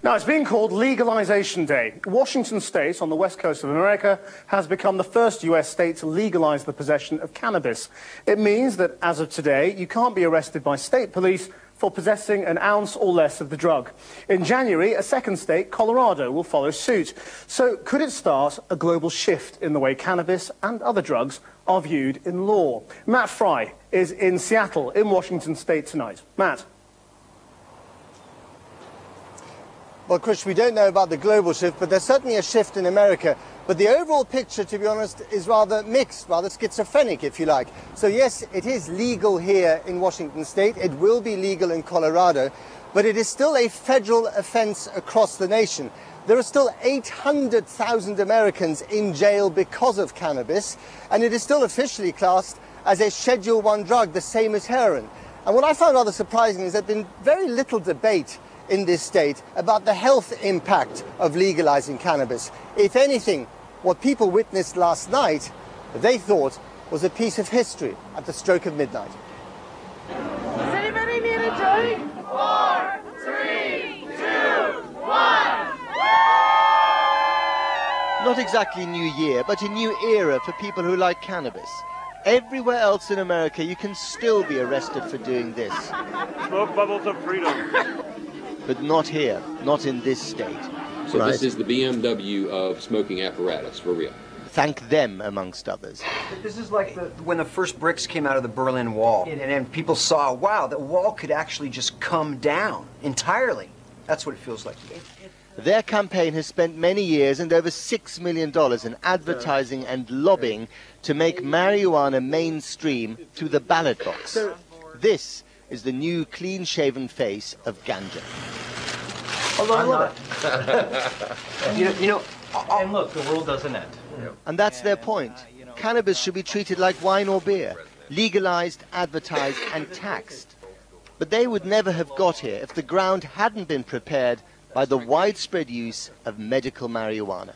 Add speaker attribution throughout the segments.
Speaker 1: Now, it's been called Legalization Day. Washington State, on the west coast of America, has become the first US state to legalize the possession of cannabis. It means that, as of today, you can't be arrested by state police for possessing an ounce or less of the drug. In January, a second state, Colorado, will follow suit. So could it start a global shift in the way cannabis and other drugs are viewed in law? Matt Fry is in Seattle, in Washington State tonight. Matt.
Speaker 2: Well, Chris, we don't know about the global shift, but there's certainly a shift in America. But the overall picture, to be honest, is rather mixed, rather schizophrenic, if you like. So yes, it is legal here in Washington State. It will be legal in Colorado, but it is still a federal offense across the nation. There are still 800,000 Americans in jail because of cannabis, and it is still officially classed as a Schedule I drug, the same as heroin. And what I found rather surprising is there's been very little debate in this state about the health impact of legalizing cannabis. If anything, what people witnessed last night, they thought was a piece of history at the stroke of midnight.
Speaker 3: Does anybody need a drink? 4, 3, 2, 1.
Speaker 4: Not exactly New Year, but a new era for people who like cannabis. Everywhere else in America, you can still be arrested for doing this.
Speaker 5: Smoke bubbles of freedom.
Speaker 4: But not here, not in this state.
Speaker 6: So right. This is the BMW of smoking apparatus, for real.
Speaker 4: Thank them, amongst others.
Speaker 7: This is like when the first bricks came out of the Berlin Wall, and people saw, wow, the wall could actually just come down entirely. That's what it feels like.
Speaker 4: Their campaign has spent many years and over $6 million in advertising and lobbying to make marijuana mainstream through the ballot box. This is the new clean-shaven face of ganja.
Speaker 7: Although I love it.
Speaker 8: And look, the world doesn't end.
Speaker 4: And that's their point. Cannabis should be treated like wine or beer, legalized, advertised, and taxed. But they would never have got here if the ground hadn't been prepared by the widespread use of medical marijuana.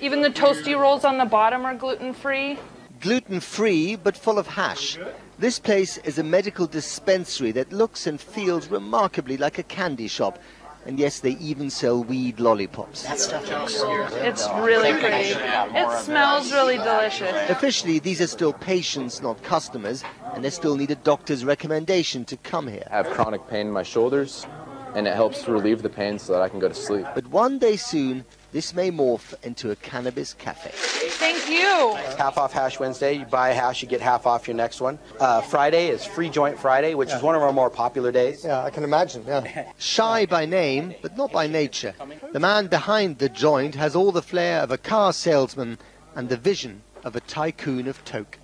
Speaker 9: Even the toasty rolls on the bottom are gluten-free.
Speaker 4: Gluten-free, but full of hash. This place is a medical dispensary that looks and feels remarkably like a candy shop. And yes, they even sell weed lollipops.
Speaker 9: That stuff looks good. It's really pretty. It smells really delicious.
Speaker 4: Officially, these are still patients, not customers, and they still need a doctor's recommendation to come here.
Speaker 10: I have chronic pain in my shoulders, and it helps to relieve the pain so that I can go to sleep.
Speaker 4: But one day soon, this may morph into a cannabis cafe.
Speaker 9: Thank you.
Speaker 11: Half off hash Wednesday. You buy a hash, you get half off your next one. Friday is Free Joint Friday, which is one of our more popular days.
Speaker 2: Yeah, I can imagine, yeah.
Speaker 4: Shy by name, but not by nature. The man behind the joint has all the flair of a car salesman and the vision of a tycoon of toke.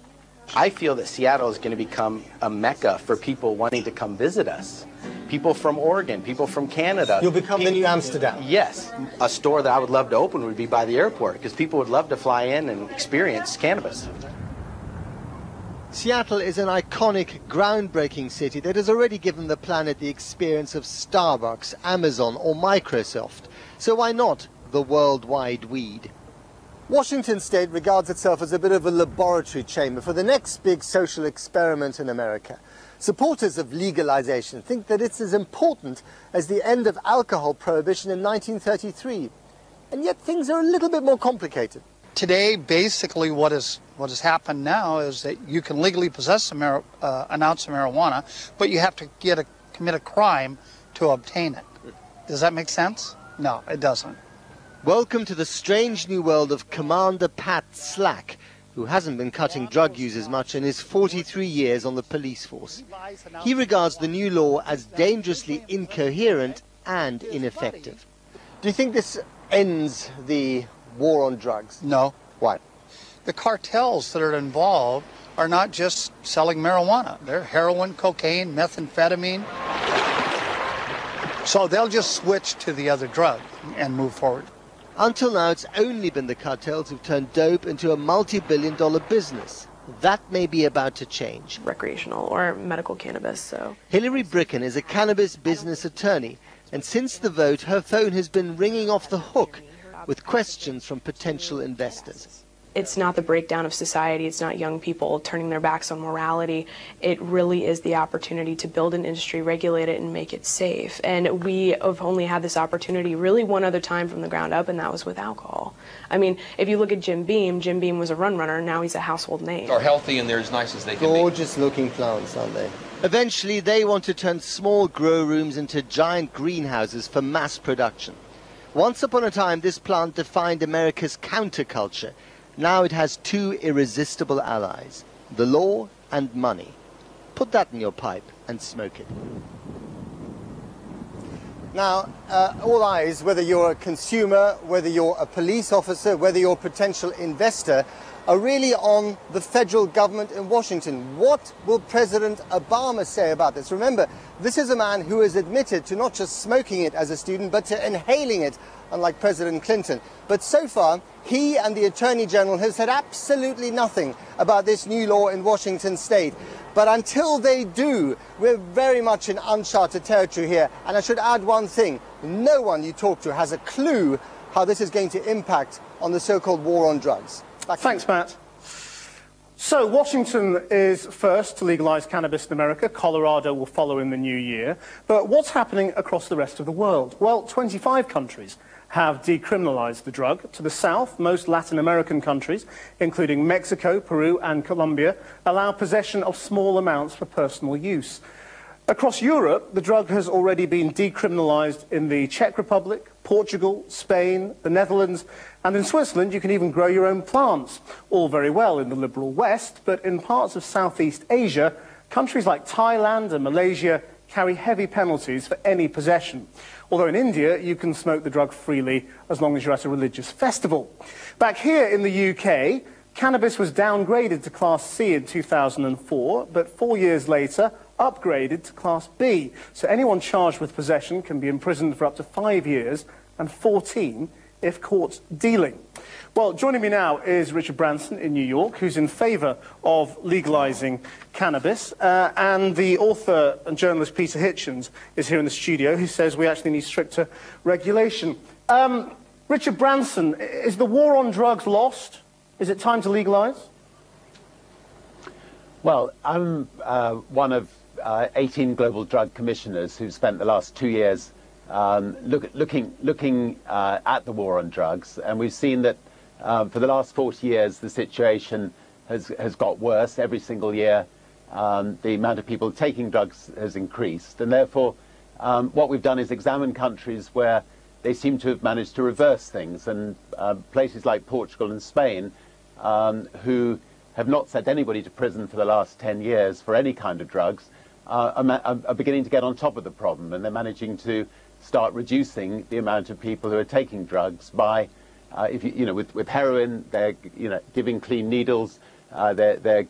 Speaker 11: I feel that Seattle is going to become a mecca for people wanting to come visit us. People from Oregon, people from Canada.
Speaker 2: You'll become the new Amsterdam.
Speaker 11: Yes. A store that I would love to open would be by the airport because people would love to fly in and experience cannabis.
Speaker 4: Seattle is an iconic, groundbreaking city that has already given the planet the experience of Starbucks, Amazon or Microsoft. So why not the worldwide weed?
Speaker 2: Washington State regards itself as a bit of a laboratory chamber for the next big social experiment in America. Supporters of legalization think that it's as important as the end of alcohol prohibition in 1933. And yet things are a little bit more complicated.
Speaker 12: Today, basically what has happened now is that you can legally possess an ounce of marijuana, but you have to commit a crime to obtain it. Does that make sense? No, it doesn't.
Speaker 4: Welcome to the strange new world of Commander Pat Slack, who hasn't been cutting drug users much in his 43 years on the police force. He regards the new law as dangerously incoherent and ineffective.
Speaker 2: Do you think this ends the war on drugs?
Speaker 12: No.
Speaker 2: Why?
Speaker 12: The cartels that are involved are not just selling marijuana. They're heroin, cocaine, methamphetamine. So they'll just switch to the other drug and move forward.
Speaker 4: Until now, it's only been the cartels who've turned dope into a multi-billion-dollar business. That may be about to change.
Speaker 13: Recreational or medical cannabis, so.
Speaker 4: Hillary Bricken is a cannabis business attorney, and since the vote, her phone has been ringing off the hook with questions from potential investors.
Speaker 13: it's not the breakdown of society, it's not young people turning their backs on morality. It really is the opportunity to build an industry, regulate it, and make it safe. And we have only had this opportunity really one other time from the ground up, and that was with alcohol. I mean, if you look at Jim Beam was a runner, now he's a household name.
Speaker 6: Are healthy and they're as nice as they can be.
Speaker 2: Gorgeous looking plants, aren't they?
Speaker 4: Eventually, they want to turn small grow rooms into giant greenhouses for mass production. Once upon a time, this plant defined America's counterculture. Now it has two irresistible allies, the law and money. Put that in your pipe and smoke it.
Speaker 2: Now, all eyes, whether you're a consumer, whether you're a police officer, whether you're a potential investor, are really on the federal government in Washington. What will President Obama say about this? Remember, this is a man who has admitted to not just smoking it as a student, but to inhaling it, unlike President Clinton. But so far, he and the Attorney General have said absolutely nothing about this new law in Washington state. But until they do, we're very much in uncharted territory here. And I should add one thing. No one you talk to has a clue how this is going to impact on the so-called war on drugs.
Speaker 1: Thanks, Matt. So Washington is first to legalise cannabis in America. Colorado will follow in the new year. But what's happening across the rest of the world? Well, 25 countries have decriminalised the drug. To the south, most Latin American countries, including Mexico, Peru and Colombia, allow possession of small amounts for personal use. Across Europe, the drug has already been decriminalised in the Czech Republic, Portugal, Spain, the Netherlands, and in Switzerland you can even grow your own plants. All very well in the liberal West, but in parts of Southeast Asia, countries like Thailand and Malaysia carry heavy penalties for any possession. Although in India, you can smoke the drug freely as long as you're at a religious festival. Back here in the UK, cannabis was downgraded to Class C in 2004, but 4 years later, upgraded to Class B. So anyone charged with possession can be imprisoned for up to 5 years and 14 if caught dealing. Well, joining me now is Richard Branson in New York, who's in favour of legalising cannabis, and the author and journalist Peter Hitchens is here in the studio, who says we actually need stricter regulation. Richard Branson, is the war on drugs lost? Is it time to legalise?
Speaker 14: Well, I'm one of 18 global drug commissioners who spent the last 2 years looking at the war on drugs, and we've seen that for the last 40 years the situation has got worse every single year. The amount of people taking drugs has increased, and therefore what we've done is examine countries where they seem to have managed to reverse things, and places like Portugal and Spain, who have not sent anybody to prison for the last 10 years for any kind of drugs, are beginning to get on top of the problem, and they're managing to start reducing the amount of people who are taking drugs by, with heroin, they're giving clean needles, they're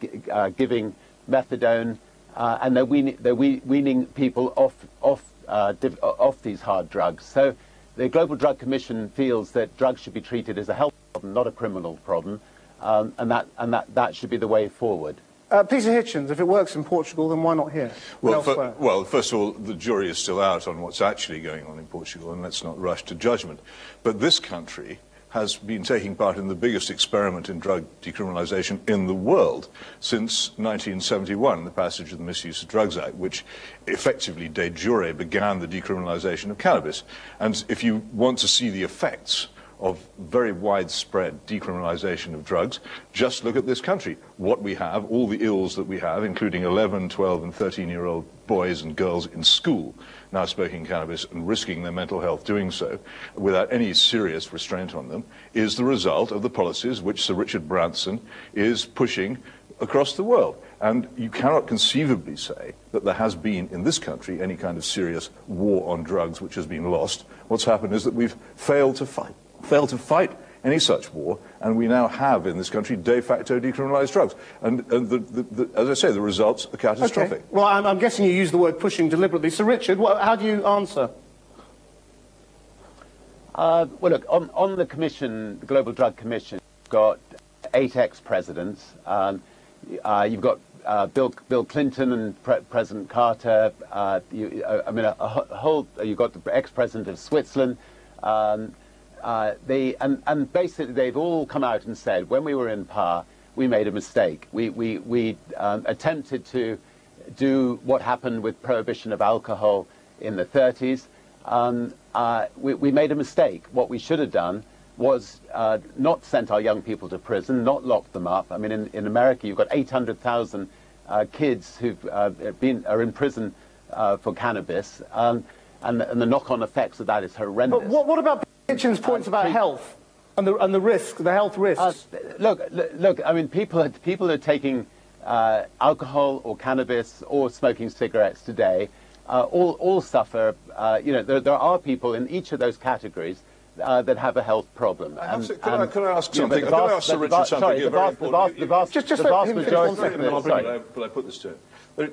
Speaker 14: giving methadone, and they're weaning people off these hard drugs. So the Global Drug Commission feels that drugs should be treated as a health problem, not a criminal problem, and that should be the way forward.
Speaker 1: Peter Hitchens, if it works in Portugal, then why not here?
Speaker 15: Well, first of all, the jury is still out on what's actually going on in Portugal, and let's not rush to judgment. But this country has been taking part in the biggest experiment in drug decriminalisation in the world since 1971, the passage of the Misuse of Drugs Act, which effectively de jure began the decriminalisation of cannabis. And if you want to see the effects of very widespread decriminalisation of drugs, just look at this country. What we have, all the ills that we have, including 11, 12 and 13-year-old boys and girls in school now smoking cannabis and risking their mental health doing so without any serious restraint on them, is the result of the policies which Sir Richard Branson is pushing across the world. And you cannot conceivably say that there has been in this country any kind of serious war on drugs which has been lost. What's happened is that we've failed to fight any such war, and we now have in this country de facto decriminalised drugs. And as I say, the results are catastrophic.
Speaker 1: Okay. Well, I'm guessing you use the word pushing deliberately. So, Richard, how do you answer?
Speaker 14: Well, look, on the Commission, the Global Drug Commission, you've got 8 ex-presidents. You've got Bill Clinton and President Carter. You've got the ex-president of Switzerland. and basically they've all come out and said, when we were in power, we made a mistake. We attempted to do what happened with prohibition of alcohol in the 30s. We made a mistake. What we should have done was not sent our young people to prison, not locked them up. I mean, in America, you've got 800,000 kids who are in prison for cannabis, and the knock-on effects of that is horrendous.
Speaker 1: But what about Hitchens' points about health and the risk, the health risks?
Speaker 14: Look. I mean, people are taking alcohol or cannabis or smoking cigarettes today. All suffer. There are people in each of those categories that have a health problem.
Speaker 15: Can I ask something? Can I ask Sir Richard something here? But I put this to him.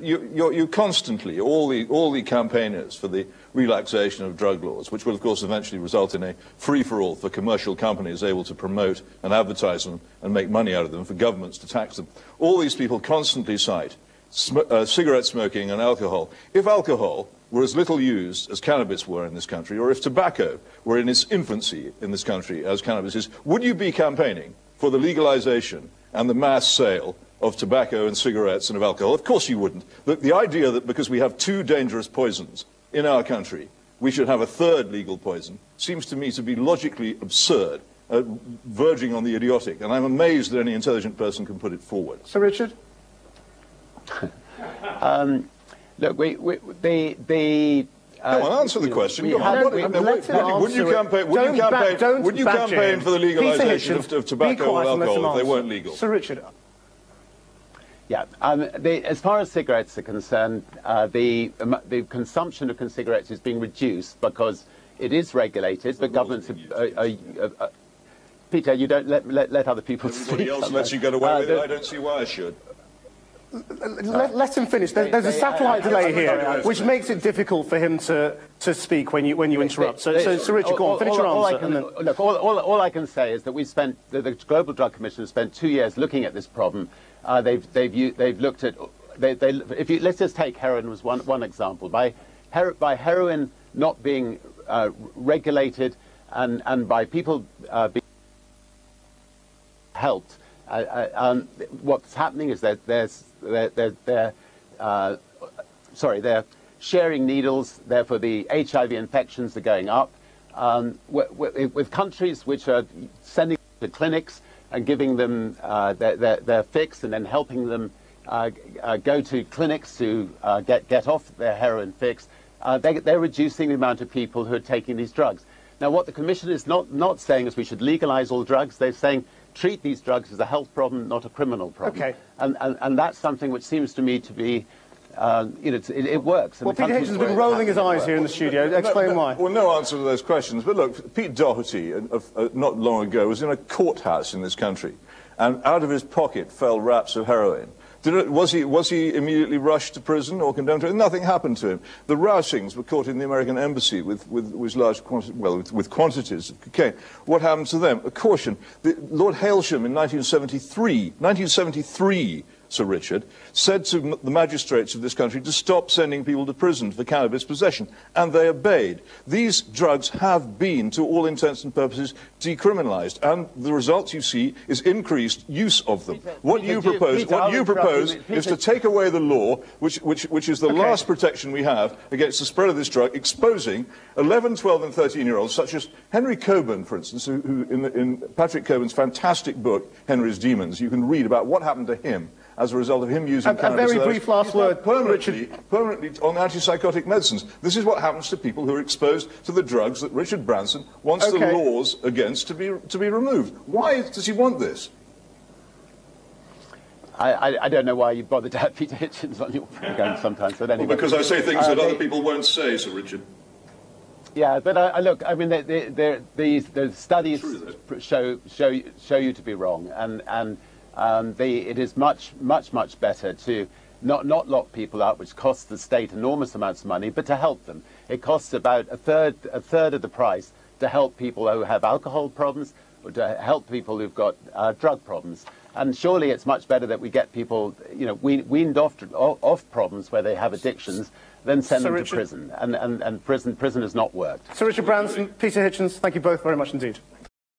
Speaker 15: You constantly, all the campaigners for the relaxation of drug laws, which will of course eventually result in a free-for-all for commercial companies able to promote and advertise them and make money out of them, for governments to tax them. All these people constantly cite cigarette smoking and alcohol. If alcohol were as little used as cannabis were in this country, or if tobacco were in its infancy in this country as cannabis is, would you be campaigning for the legalization and the mass sale of tobacco and cigarettes and of alcohol? Of course you wouldn't. The idea that because we have two dangerous poisons in our country, we should have a third legal poison seems to me to be logically absurd, verging on the idiotic, and I'm amazed that any intelligent person can put it forward.
Speaker 1: Sir Richard?
Speaker 14: Look,
Speaker 15: Come on, answer the question. Would you campaign for the legalization of tobacco and alcohol if they weren't legal?
Speaker 1: Sir Richard.
Speaker 14: Yeah, as far as cigarettes are concerned, the consumption of cigarettes is being reduced because it is regulated, but governments are Peter, you don't let other people speak.
Speaker 15: Everybody else lets you get away with it. I don't see why I should.
Speaker 1: Let him finish. There's a satellite delay here, which makes it difficult for him to speak when you interrupt. So Sir Richard, go on, finish your answer.
Speaker 14: All I can say is that we've spent, the Global Drug Commission has spent 2 years looking at this problem. They've looked at, let's just take heroin as one example. By heroin not being regulated and by people being helped, what's happening is that they're sharing needles, therefore the HIV infections are going up. With countries which are sending to clinics and giving them their fix and then helping them go to clinics to get off their heroin fix, they're reducing the amount of people who are taking these drugs. Now, what the Commission is not saying is we should legalize all drugs. They're saying treat these drugs as a health problem, not a criminal problem.
Speaker 1: Okay.
Speaker 14: And that's something which seems to me to be, it works.
Speaker 1: Well, Pete Hitchens has been rolling his eyes here in the studio. Explain why.
Speaker 15: Well, no answer to those questions. But look, Pete Doherty, not long ago, was in a courthouse in this country, and out of his pocket fell wraps of heroin. Was he immediately rushed to prison or condemned to it? Nothing happened to him. The Rousings were caught in the American embassy with large with quantities of cocaine. What happened to them? A caution. Lord Hailsham in 1973, Sir Richard, said to the magistrates of this country to stop sending people to prison for cannabis possession, and they obeyed. These drugs have been, to all intents and purposes, decriminalised, and the result you see is increased use of them. What you propose is to take away the law, which is the last protection we have against the spread of this drug, exposing 11, 12 and 13-year-olds, such as Henry Coburn, for instance, who in Patrick Coburn's fantastic book, Henry's Demons, you can read about what happened to him as a result of him using cannabis.
Speaker 1: A very brief last word.
Speaker 15: Permanently on antipsychotic medicines. This is what happens to people who are exposed to the drugs that Richard Branson wants the laws against to be removed. Why does he want this?
Speaker 14: I don't know why you bother to have Peter Hitchens on your program sometimes. But anyway.
Speaker 15: Well, because I say things that other people won't say, Sir Richard.
Speaker 14: Yeah, but look, I mean, the studies show you to be wrong, and it is much better to not lock people up, which costs the state enormous amounts of money, but to help them. It costs about a third of the price to help people who have alcohol problems, to help people who've got drug problems. And surely it's much better that we get people, weaned off problems where they have addictions than send them to prison. And prison has not worked.
Speaker 1: Sir Richard Branson, Peter Hitchens, thank you both very much indeed.